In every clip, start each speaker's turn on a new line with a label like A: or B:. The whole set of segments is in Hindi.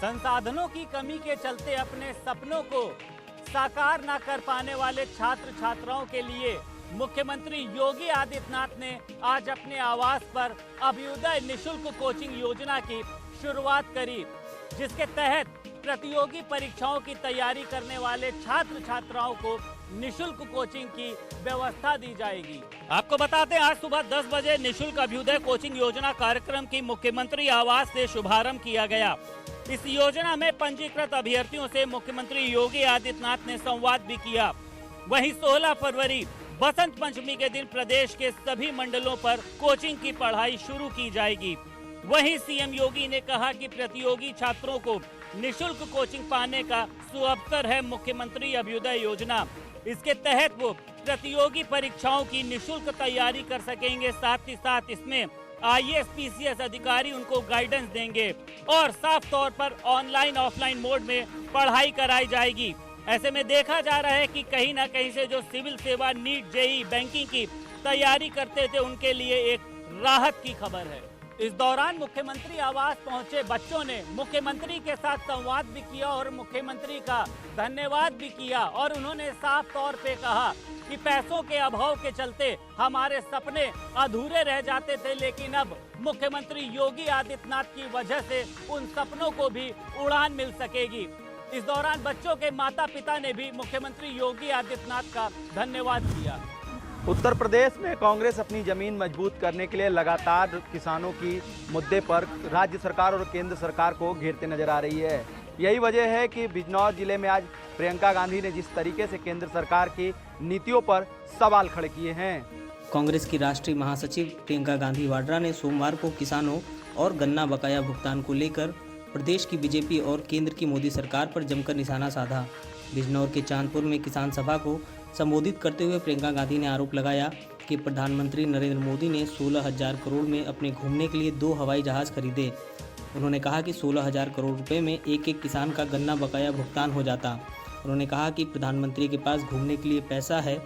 A: संसाधनों की कमी के चलते अपने सपनों को साकार न कर पाने वाले छात्र छात्राओं के लिए मुख्यमंत्री योगी आदित्यनाथ ने आज अपने आवास पर अभ्युदय निशुल्क कोचिंग योजना की शुरुआत करी, जिसके तहत प्रतियोगी परीक्षाओं की तैयारी करने वाले छात्र छात्राओं को निशुल्क कोचिंग की व्यवस्था दी जाएगी। आपको बताते हैं, आज सुबह 10 बजे निशुल्क अभ्युदय कोचिंग योजना कार्यक्रम की मुख्यमंत्री आवास से शुभारंभ किया गया। इस योजना में पंजीकृत अभ्यर्थियों से मुख्यमंत्री योगी आदित्यनाथ ने संवाद भी किया। वहीं 16 फरवरी बसंत पंचमी के दिन प्रदेश के सभी मंडलों पर कोचिंग की पढ़ाई शुरू की जाएगी। वहीं सीएम योगी ने कहा कि प्रतियोगी छात्रों को निशुल्क कोचिंग पाने का सुअवसर है मुख्यमंत्री अभ्युदय योजना। इसके तहत वो प्रतियोगी परीक्षाओं की निशुल्क तैयारी कर सकेंगे। साथ ही साथ इसमें आईएएस पीसीएस अधिकारी उनको गाइडेंस देंगे और साफ तौर पर ऑनलाइन ऑफलाइन मोड में पढ़ाई कराई जाएगी। ऐसे में देखा जा रहा है कि कहीं ना कहीं से जो सिविल सेवा, नीट, जेईई, बैंकिंग की तैयारी करते थे उनके लिए एक राहत की खबर है। इस दौरान मुख्यमंत्री आवास पहुंचे बच्चों ने मुख्यमंत्री के साथ संवाद भी किया और मुख्यमंत्री का धन्यवाद भी किया और उन्होंने साफ तौर पे कहा कि पैसों के अभाव के चलते हमारे सपने अधूरे रह जाते थे, लेकिन अब मुख्यमंत्री योगी आदित्यनाथ की वजह से उन सपनों को भी उड़ान मिल सकेगी। इस दौरान बच्चों के माता पिता ने भी मुख्यमंत्री योगी आदित्यनाथ का धन्यवाद किया।
B: उत्तर प्रदेश में कांग्रेस अपनी जमीन मजबूत करने के लिए लगातार किसानों की मुद्दे पर राज्य सरकार और केंद्र सरकार को घेरते नजर आ रही है। यही वजह है कि बिजनौर जिले में आज प्रियंका गांधी ने जिस तरीके से केंद्र सरकार की नीतियों पर सवाल खड़े किए हैं।
C: कांग्रेस की राष्ट्रीय महासचिव प्रियंका गांधी वाड्रा ने सोमवार को किसानों और गन्ना बकाया भुगतान को लेकर प्रदेश की बीजेपी और केंद्र की मोदी सरकार पर जमकर निशाना साधा। बिजनौर के चांदपुर में किसान सभा को संबोधित करते हुए प्रियंका गांधी ने आरोप लगाया कि प्रधानमंत्री नरेंद्र मोदी ने 16,000 करोड़ में अपने घूमने के लिए 2 हवाई जहाज़ खरीदे। उन्होंने कहा कि 16,000 करोड़ रुपए में एक एक किसान का गन्ना बकाया भुगतान हो जाता। उन्होंने कहा कि प्रधानमंत्री के पास घूमने के लिए पैसा है,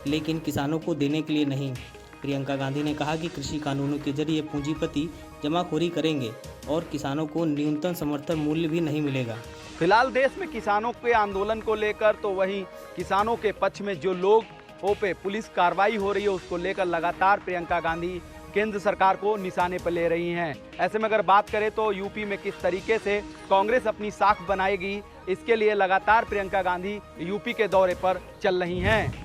C: लेकिन किसानों को देने के लिए नहीं। प्रियंका गांधी ने कहा कि कृषि कानूनों के जरिए पूंजीपति जमाखोरी करेंगे और किसानों को न्यूनतम समर्थन मूल्य भी नहीं मिलेगा।
B: फिलहाल देश में किसानों के आंदोलन को लेकर तो वहीं किसानों के पक्ष में जो लोगों पे पुलिस कार्रवाई हो रही है उसको लेकर लगातार प्रियंका गांधी केंद्र सरकार को निशाने पर ले रही हैं। ऐसे में अगर बात करें तो यूपी में किस तरीके से कांग्रेस अपनी साख बनाएगी, इसके लिए लगातार प्रियंका गांधी यूपी के दौरे पर चल रही हैं।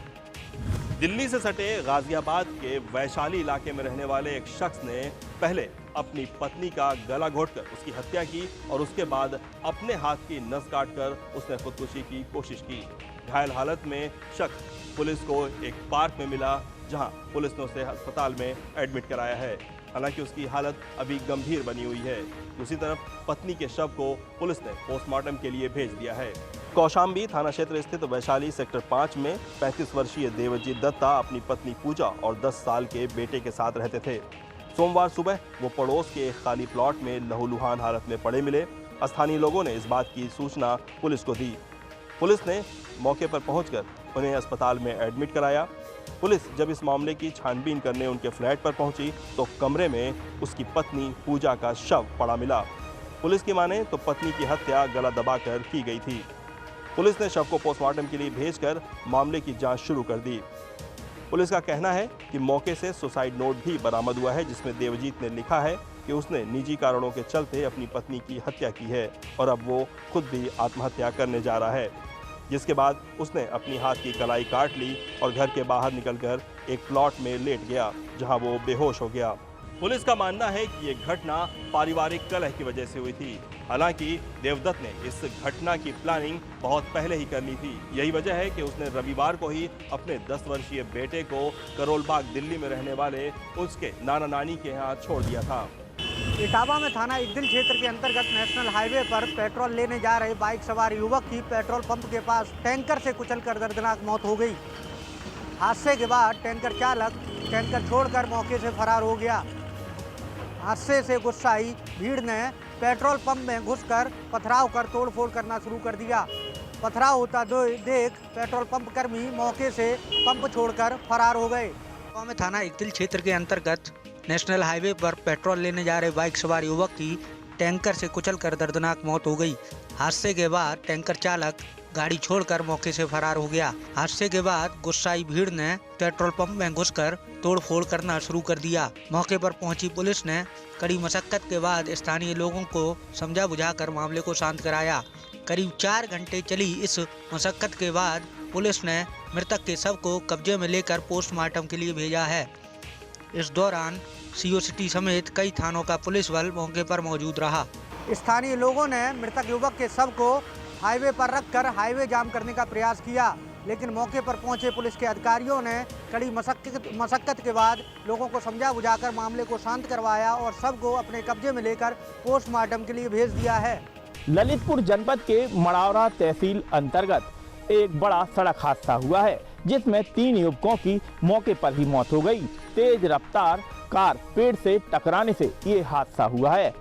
D: दिल्ली से सटे गाजियाबाद के वैशाली इलाके में रहने वाले एक शख्स ने पहले अपनी पत्नी का गला घोंटकर उसकी हत्या की और उसके बाद अपने हाथ की नस काटकर उसने खुदकुशी की कोशिश की। घायल हालत में शख्स पुलिस को एक पार्क में मिला, जहां पुलिस ने उसे अस्पताल में एडमिट कराया है। हालांकि उसकी हालत अभी गंभीर बनी हुई है। दूसरी तरफ पत्नी के शव को पुलिस ने पोस्टमार्टम के लिए भेज दिया है। कौशाम्बी थाना क्षेत्र स्थित वैशाली सेक्टर 5 में 35 वर्षीय देवजीत दत्ता अपनी पत्नी पूजा और 10 साल के बेटे के साथ रहते थे। सोमवार सुबह वो पड़ोस के एक खाली प्लॉट में लहूलुहान हालत में पड़े मिले। स्थानीय लोगों ने इस बात की सूचना पुलिस को दी। पुलिस ने मौके पर पहुंचकर उन्हें अस्पताल में एडमिट कराया। पुलिस जब इस मामले की छानबीन करने उनके फ्लैट पर पहुंची तो कमरे में उसकी पत्नी पूजा का शव पड़ा मिला। पुलिस की माने तो पत्नी की हत्या गला दबाकर की गई थी। पुलिस ने शव को पोस्टमार्टम के लिए भेजकर मामले की जांच शुरू कर दी। पुलिस का कहना है कि मौके से सुसाइड नोट भी बरामद हुआ है, जिसमें देवजीत ने लिखा है कि उसने निजी कारणों के चलते अपनी पत्नी की हत्या की है और अब वो खुद भी आत्महत्या करने जा रहा है। जिसके बाद उसने अपनी हाथ की कलाई काट ली और घर के बाहर निकलकर एक प्लॉट में लेट गया, जहां वो बेहोश हो गया। पुलिस का मानना है कि ये घटना पारिवारिक कलह की वजह से हुई थी। हालांकि देवदत्त ने इस घटना की प्लानिंग बहुत पहले ही कर ली थी। यही वजह है कि उसने रविवार को ही अपने 10 वर्षीय बेटे को करोलबाग दिल्ली में रहने वाले उसके नाना नानी के यहाँ छोड़ दिया था।
E: इटावा में थाना इकदिल क्षेत्र के अंतर्गत नेशनल हाईवे पर पेट्रोल लेने जा रहे बाइक सवार युवक की पेट्रोल पंप के पास टैंकर से कुचलकर दर्दनाक मौत हो गई। हादसे के बाद टैंकर चालक टैंकर छोड़कर मौके से फरार हो गया। हादसे से गुस्साई भीड़ ने पेट्रोल पंप में घुसकर पथराव कर तोड़फोड़ करना शुरू कर दिया। पथराव होता देख पेट्रोल पंप कर्मी मौके से पंप छोड़कर फरार हो गए। इटावा में थाना इकदिल क्षेत्र के अंतर्गत नेशनल हाईवे पर पेट्रोल लेने जा रहे बाइक सवार युवक की टैंकर से कुचलकर दर्दनाक मौत हो गई। हादसे के बाद टैंकर चालक गाड़ी छोड़कर मौके से फरार हो गया। हादसे के बाद गुस्साई भीड़ ने पेट्रोल पंप में घुसकर तोड़फोड़ करना शुरू कर दिया। मौके पर पहुंची पुलिस ने कड़ी मशक्कत के बाद स्थानीय लोगों को समझा बुझाकर मामले को शांत कराया। करीब 4 घंटे चली इस मशक्कत के बाद पुलिस ने मृतक के शव को कब्जे में लेकर पोस्टमार्टम के लिए भेजा है। इस दौरान सीओ सिटी समेत कई थानों का पुलिस बल मौके पर मौजूद रहा। स्थानीय लोगों ने मृतक युवक के शव को हाईवे पर रखकर हाईवे जाम करने का प्रयास किया, लेकिन मौके पर पहुंचे पुलिस के अधिकारियों ने कड़ी मशक्कत के बाद लोगों को समझा बुझाकर मामले को शांत करवाया और शव को अपने कब्जे में लेकर पोस्टमार्टम के लिए भेज दिया है।
F: ललितपुर जनपद के मड़ावरा तहसील अंतर्गत एक बड़ा सड़क हादसा हुआ है, जिसमें 3 युवकों की मौके पर ही मौत हो गई। तेज रफ्तार कार पेड़ से टकराने से ये हादसा हुआ है।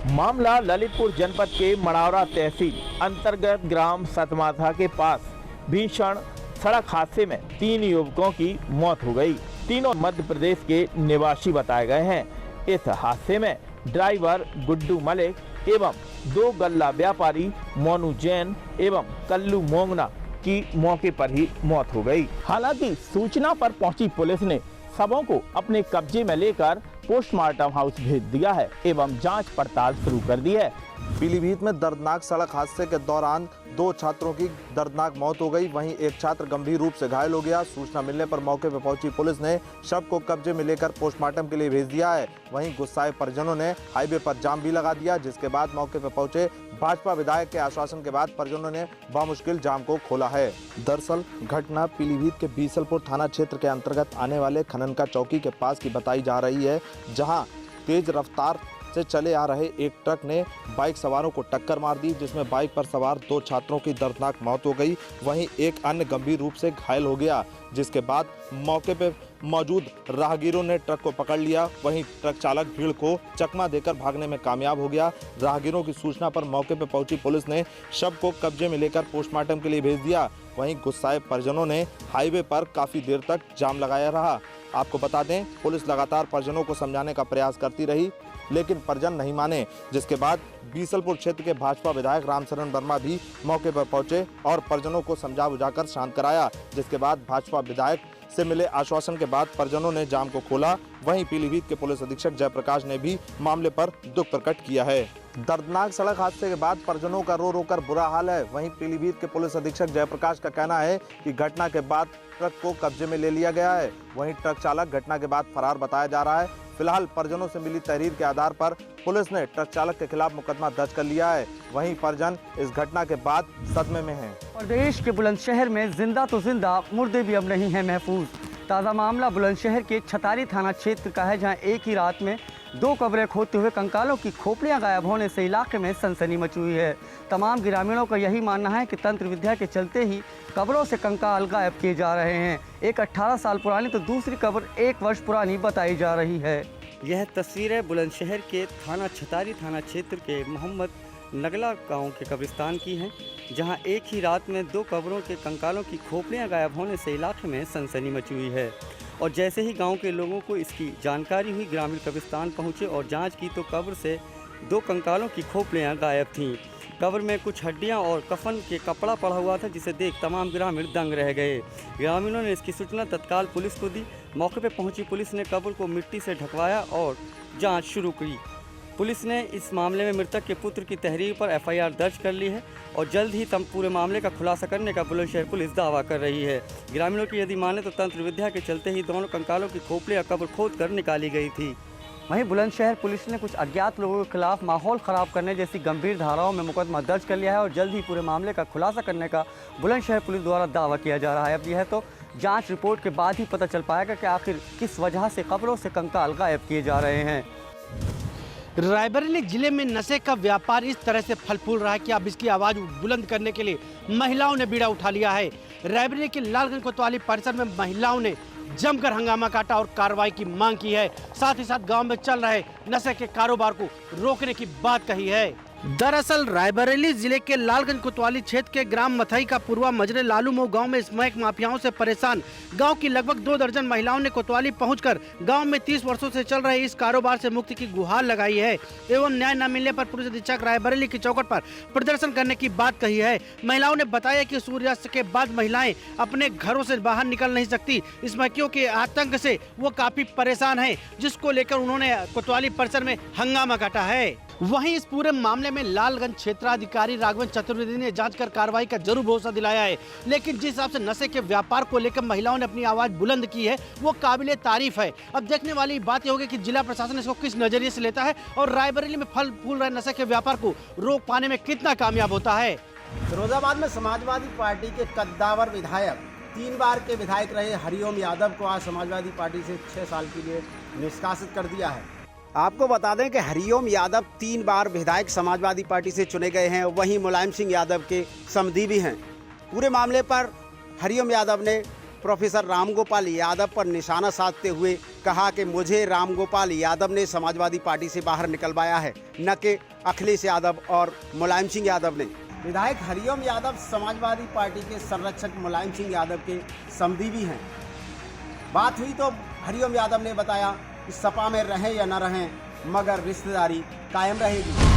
F: मामला ललितपुर जनपद के मड़ावरा तहसील अंतर्गत ग्राम सतमाथा के पास भीषण सड़क हादसे में 3 युवकों की मौत हो गई। तीनों मध्य प्रदेश के निवासी बताए गए हैं। इस हादसे में ड्राइवर गुड्डू मलिक एवं 2 गल्ला व्यापारी मोनू जैन एवं कल्लू मोंगना की मौके पर ही मौत हो गई। हालांकि सूचना पर पहुंची पुलिस ने शवों को अपने कब्जे में लेकर पोस्टमार्टम हाउस भेज दिया है एवं जांच पड़ताल शुरू कर दी है।
G: पीलीभीत में दर्दनाक सड़क हादसे के दौरान 2 छात्रों की दर्दनाक मौत हो गई। वहीं एक छात्र गंभीर रूप से घायल हो गया। सूचना मिलने पर मौके पर पहुंची पुलिस ने शव को कब्जे में लेकर पोस्टमार्टम के लिए भेज दिया है। वहीं गुस्साए परिजनों ने हाईवे पर जाम भी लगा दिया, जिसके बाद मौके पर पहुंचे भाजपा विधायक के आश्वासन के बाद परिजनों ने बामुश्किल जाम को खोला है। दरअसल घटना पीलीभीत के बीसलपुर थाना क्षेत्र के अंतर्गत आने वाले खननका चौकी के पास की बताई जा रही है, जहां तेज रफ्तार से चले आ रहे एक ट्रक ने बाइक सवारों को टक्कर मार दी, जिसमें बाइक पर सवार 2 छात्रों की दर्दनाक मौत हो गई। वहीं एक अन्य गंभीर रूप से घायल हो गया, जिसके बाद मौके पर मौजूद राहगीरों ने ट्रक को पकड़ लिया। वहीं ट्रक चालक भीड़ को चकमा देकर भागने में कामयाब हो गया। राहगीरों की सूचना पर मौके पर पहुंची पुलिस ने शव को कब्जे में लेकर पोस्टमार्टम के लिए भेज दिया। वहीं गुस्साए परिजनों ने हाईवे पर काफी देर तक जाम लगाया रहा। आपको बता दें, पुलिस लगातार परिजनों को समझाने का प्रयास करती रही, लेकिन परिजन नहीं माने, जिसके बाद बीसलपुर क्षेत्र के भाजपा विधायक रामशरण वर्मा भी मौके पर पहुंचे और परिजनों को समझा बुझाकर शांत कराया। जिसके बाद भाजपा विधायक से मिले आश्वासन के बाद परिजनों ने जाम को खोला। वहीं पीलीभीत के पुलिस अधीक्षक जयप्रकाश ने भी मामले पर दुख प्रकट किया है। दर्दनाक सड़क हादसे के बाद परिजनों का रो रो कर बुरा हाल है। वहीं पीलीभीत के पुलिस अधीक्षक जयप्रकाश का कहना है कि घटना के बाद ट्रक को कब्जे में ले लिया गया है। वहीं ट्रक चालक घटना के बाद फरार बताया जा रहा है। फिलहाल परिजनों से मिली तहरीर के आधार पर पुलिस ने ट्रक चालक के खिलाफ मुकदमा दर्ज कर लिया है। वहीं परिजन इस घटना के बाद सदमे में हैं।
E: प्रदेश के बुलंदशहर में जिंदा तो जिंदा, मुर्दे भी अब नहीं हैं महफूज। ताज़ा मामला बुलंदशहर के छतारी थाना क्षेत्र का है, जहां एक ही रात में 2 कब्रें खोदते हुए कंकालों की खोपड़ियां गायब होने से इलाके में सनसनी मची हुई है। तमाम ग्रामीणों का यही मानना है कि तंत्र विद्या के चलते ही कब्रों से कंकाल गायब किए जा रहे हैं। एक 18 साल पुरानी तो दूसरी कब्र 1 वर्ष पुरानी बताई जा रही है। यह तस्वीरें बुलंदशहर के छतारी थाना क्षेत्र के मोहम्मद नगला गांव के कब्रिस्तान की हैं, जहां एक ही रात में 2 कब्रों के कंकालों की खोपड़ियां गायब होने से इलाके में सनसनी मची हुई है। और जैसे ही गांव के लोगों को इसकी जानकारी हुई, ग्रामीण कब्रिस्तान पहुंचे और जांच की तो कब्र से 2 कंकालों की खोपड़ियां गायब थीं। कब्र में कुछ हड्डियां और कफन के कपड़ा पड़ा हुआ था, जिसे देख तमाम ग्रामीण दंग रह गए। ग्रामीणों ने इसकी सूचना तत्काल पुलिस को दी। मौके पर पहुंची पुलिस ने कब्र को मिट्टी से ढकवाया और जांच शुरू की। पुलिस ने इस मामले में मृतक के पुत्र की तहरीर पर FIR दर्ज कर ली है और जल्द ही पूरे मामले का खुलासा करने का बुलंदशहर पुलिस दावा कर रही है। ग्रामीणों की यदि माने तो तंत्र विद्या के चलते ही दोनों कंकालों की खोपड़ियां कब्र खोद कर निकाली गई थी। वहीं बुलंदशहर पुलिस ने कुछ अज्ञात लोगों के खिलाफ माहौल ख़राब करने जैसी गंभीर धाराओं में मुकदमा दर्ज कर लिया है और जल्द ही पूरे मामले का खुलासा करने का बुलंदशहर पुलिस द्वारा दावा किया जा रहा है। अब यह तो जांच रिपोर्ट के बाद ही पता चल पाएगा कि आखिर किस वजह से कब्रों से कंकाल गायब किए जा रहे हैं।
H: रायबरेली जिले में नशे का व्यापार इस तरह से फल फूल रहा है कि अब इसकी आवाज़ बुलंद करने के लिए महिलाओं ने बीड़ा उठा लिया है। रायबरेली के लालगंज कोतवाली परिसर में महिलाओं ने जमकर हंगामा काटा और कार्रवाई की मांग की है। साथ ही साथ गांव में चल रहे नशे के कारोबार को रोकने की बात कही है। दरअसल रायबरेली जिले के लालगंज कोतवाली क्षेत्र के ग्राम मथई का पूर्वा मजरे लालूमऊ गांव में स्मैक माफियाओं से परेशान गांव की लगभग 2 दर्जन महिलाओं ने कोतवाली पहुंचकर गांव में 30 वर्षों से चल रहे इस कारोबार से मुक्ति की गुहार लगाई है एवं न्याय न मिलने पर पुलिस अधीक्षक रायबरेली की चौखट पर प्रदर्शन करने की बात कही है। महिलाओं ने बताया कि सूर्यास्त के बाद महिलाएं अपने घरों से बाहर निकल नहीं सकती। स्मैकियों के आतंक से वो काफी परेशान है, जिसको लेकर उन्होंने कोतवाली परिसर में हंगामा काटा है। वहीं इस पूरे मामले में लालगंज क्षेत्राधिकारी राघवेंद्र चतुर्वेदी ने जांच कर कार्रवाई का जरूर भरोसा दिलाया है, लेकिन जिस हिसाब से नशे के व्यापार को लेकर महिलाओं ने अपनी आवाज बुलंद की है वो काबिले तारीफ है। अब देखने वाली बात यह होगी कि जिला प्रशासन इसको किस नजरिए से लेता है और रायबरेली में फल फूल रहे नशे के व्यापार को रोक पाने में कितना कामयाब होता है।
I: फिरोजाबाद में समाजवादी पार्टी के कद्दावर विधायक 3 बार के विधायक रहे हरिओम यादव को आज समाजवादी पार्टी से 6 साल के लिए निष्कासित कर दिया है। आपको बता दें कि हरिओम यादव 3 बार विधायक समाजवादी पार्टी से चुने गए हैं, वहीं मुलायम सिंह यादव के समधी भी हैं। पूरे मामले पर हरिओम यादव ने प्रोफेसर रामगोपाल यादव पर निशाना साधते हुए कहा कि मुझे रामगोपाल यादव ने समाजवादी पार्टी से बाहर निकलवाया है, न कि अखिलेश यादव और मुलायम सिंह यादव ने। विधायक हरिओम यादव समाजवादी पार्टी के संरक्षक मुलायम सिंह यादव के समधी भी हैं। बात हुई तो हरिओम यादव ने बताया कि सपा में रहें या न रहें मगर रिश्तेदारी कायम रहेगी।